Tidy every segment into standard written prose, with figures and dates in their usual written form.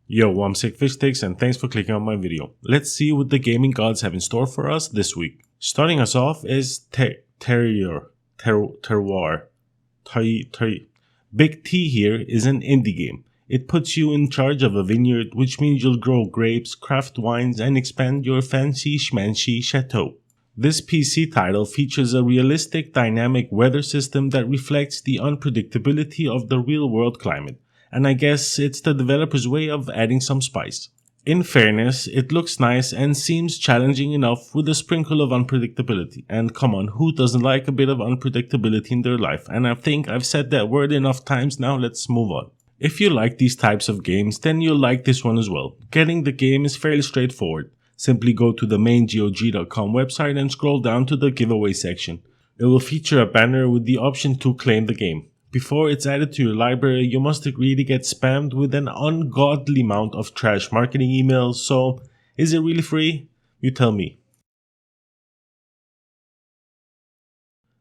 Yo, I'm Sick Fish Sticks and thanks for clicking on my video. Let's see what the gaming gods have in store for us this week. Starting us off is Terroir. Big T here is an indie game. It puts you in charge of a vineyard, which means you'll grow grapes, craft wines, and expand your fancy schmancy chateau. This PC title features a realistic dynamic weather system that reflects the unpredictability of the real-world climate. And I guess it's the developer's way of adding some spice. In fairness, it looks nice and seems challenging enough with a sprinkle of unpredictability. And come on, who doesn't like a bit of unpredictability in their life? And I think I've said that word enough times now, let's move on. If you like these types of games, then you'll like this one as well. Getting the game is fairly straightforward. Simply go to the main GOG.com website and scroll down to the giveaway section. It will feature a banner with the option to claim the game. Before it's added to your library, you must agree to get spammed with an ungodly amount of trash marketing emails, so is it really free? You tell me.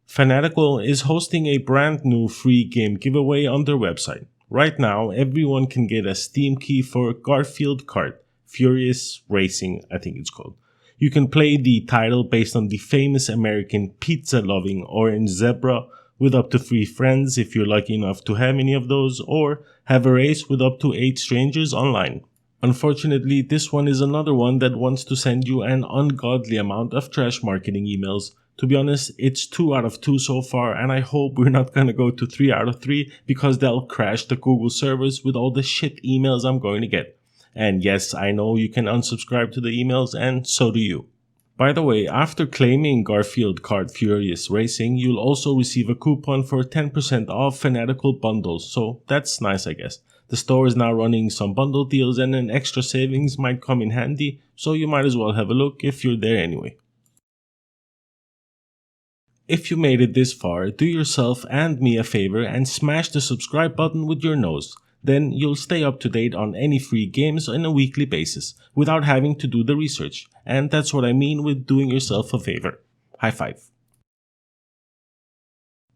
Fanatical is hosting a brand new free game giveaway on their website. Right now, everyone can get a Steam key for Garfield Kart, Furious Racing, I think it's called. You can play the title based on the famous American pizza-loving orange zebra with up to 3 friends if you're lucky enough to have any of those, or have a race with up to 8 strangers online. Unfortunately, this one is another one that wants to send you an ungodly amount of trash marketing emails. To be honest, it's 2 out of 2 so far, and I hope we're not gonna go to 3 out of 3 because they'll crash the Google servers with all the shit emails I'm going to get. And yes, I know you can unsubscribe to the emails, and so do you. By the way, after claiming Garfield Kart Furious Racing, you'll also receive a coupon for 10% off Fanatical bundles, so that's nice I guess. The store is now running some bundle deals and an extra savings might come in handy, so you might as well have a look if you're there anyway. If you made it this far, do yourself and me a favor and smash the subscribe button with your nose. Then you'll stay up to date on any free games on a weekly basis, without having to do the research. And that's what I mean with doing yourself a favor. High five.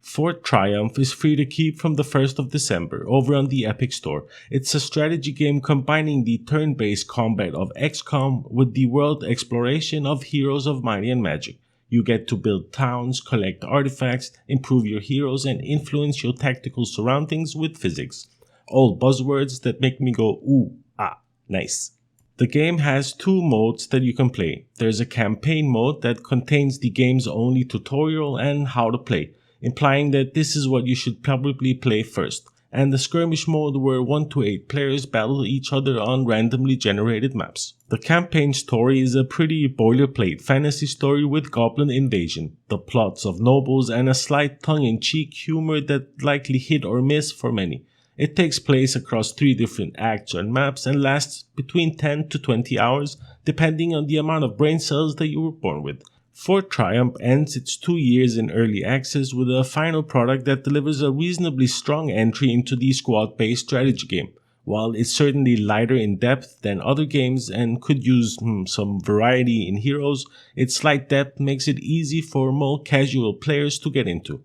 Fort Triumph is free to keep from the 1st of December over on the Epic Store. It's a strategy game combining the turn-based combat of XCOM with the world exploration of Heroes of Might and Magic. You get to build towns, collect artifacts, improve your heroes, and influence your tactical surroundings with physics. All buzzwords that make me go, ooh, ah, nice. The game has 2 modes that you can play. There's a campaign mode that contains the game's only tutorial and how to play, implying that this is what you should probably play first, and the skirmish mode where 1 to 8 players battle each other on randomly generated maps. The campaign story is a pretty boilerplate fantasy story with goblin invasion, the plots of nobles, and a slight tongue-in-cheek humor that likely hit or miss for many. It takes place across 3 different acts and maps and lasts between 10 to 20 hours depending on the amount of brain cells that you were born with. Fort Triumph ends its 2 years in early access with a final product that delivers a reasonably strong entry into the squad-based strategy game. While it's certainly lighter in depth than other games and could use some variety in heroes, its slight depth makes it easy for more casual players to get into.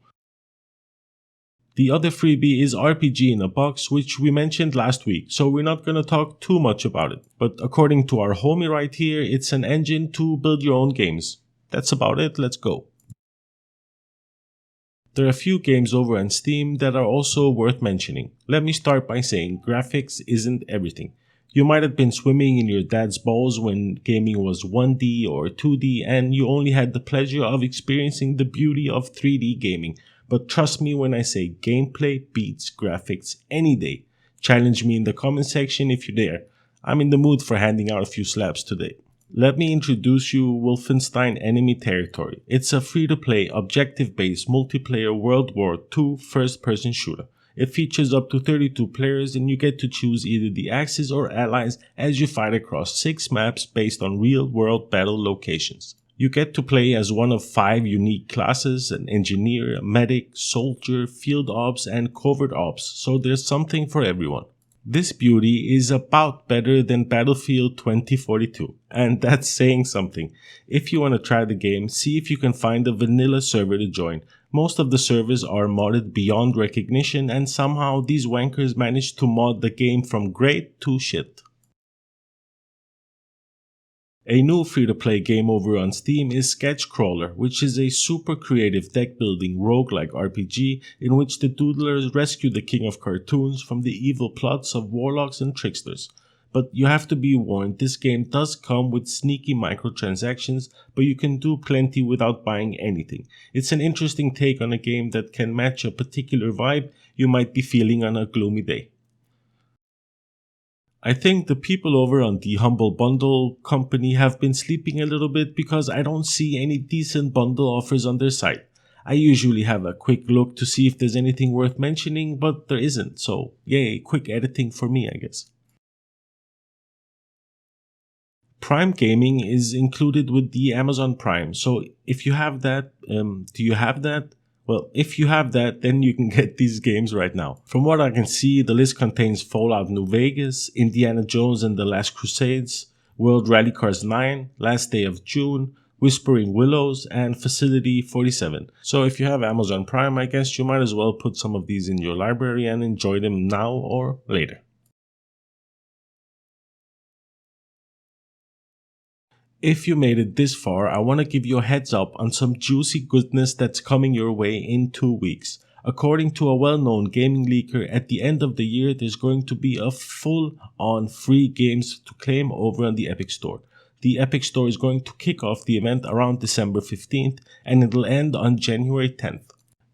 The other freebie is RPG in a Box, which we mentioned last week, so we're not going to talk too much about it. But according to our homie right here, it's an engine to build your own games. That's about it, let's go. There are a few games over on Steam that are also worth mentioning. Let me start by saying graphics isn't everything. You might have been swimming in your dad's balls when gaming was 1D or 2D and you only had the pleasure of experiencing the beauty of 3D gaming. But trust me when I say gameplay beats graphics any day. Challenge me in the comment section if you're there. I'm in the mood for handing out a few slaps today. Let me introduce you Wolfenstein Enemy Territory. It's a free-to-play, objective-based multiplayer World War II first-person shooter. It features up to 32 players and you get to choose either the Axis or Allies as you fight across 6 maps based on real-world battle locations. You get to play as one of 5 unique classes, an engineer, a medic, soldier, field ops, and covert ops, so there's something for everyone. This beauty is about better than Battlefield 2042, and that's saying something. If you want to try the game, see if you can find a vanilla server to join. Most of the servers are modded beyond recognition, and somehow these wankers managed to mod the game from great to shit. A new free-to-play game over on Steam is Sketchcrawler, which is a super creative deck-building roguelike RPG in which the doodlers rescue the king of cartoons from the evil plots of warlocks and tricksters. But you have to be warned, this game does come with sneaky microtransactions, but you can do plenty without buying anything. It's an interesting take on a game that can match a particular vibe you might be feeling on a gloomy day. I think the people over on the Humble Bundle company have been sleeping a little bit because I don't see any decent bundle offers on their site. I usually have a quick look to see if there's anything worth mentioning, but there isn't, so yay, quick editing for me, I guess. Prime Gaming is included with the Amazon Prime, so if you have that, do you have that? Well, if you have that, then you can get these games right now. From what I can see, the list contains Fallout New Vegas, Indiana Jones and the Last Crusades, World Rally Cars 9, Last Day of June, Whispering Willows, and Facility 47. So if you have Amazon Prime, I guess you might as well put some of these in your library and enjoy them now or later. If you made it this far, I want to give you a heads up on some juicy goodness that's coming your way in 2 weeks. According to a well-known gaming leaker, at the end of the year there's going to be a full-on free games to claim over on the Epic Store. The Epic Store is going to kick off the event around December 15th and it'll end on January 10th.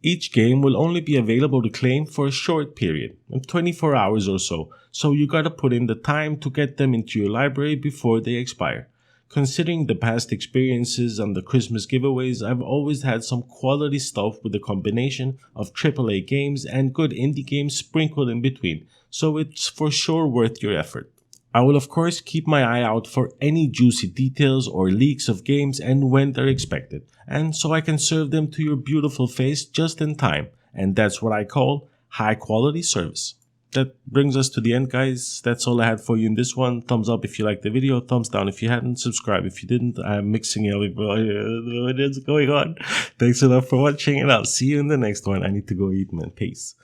Each game will only be available to claim for a short period, 24 hours or so you gotta put in the time to get them into your library before they expire. Considering the past experiences on the Christmas giveaways, I've always had some quality stuff with a combination of AAA games and good indie games sprinkled in between, so it's for sure worth your effort. I will of course keep my eye out for any juicy details or leaks of games and when they're expected, and so I can serve them to your beautiful face just in time, and that's what I call high quality service. That brings us to the end, guys. That's all I had for you in this one. Thumbs up if you liked the video, thumbs down if you hadn't, subscribe if you didn't. I'm mixing everybody. What is going on? Thanks a lot for watching and I'll see you in the next one. I need to go eat, man. Peace.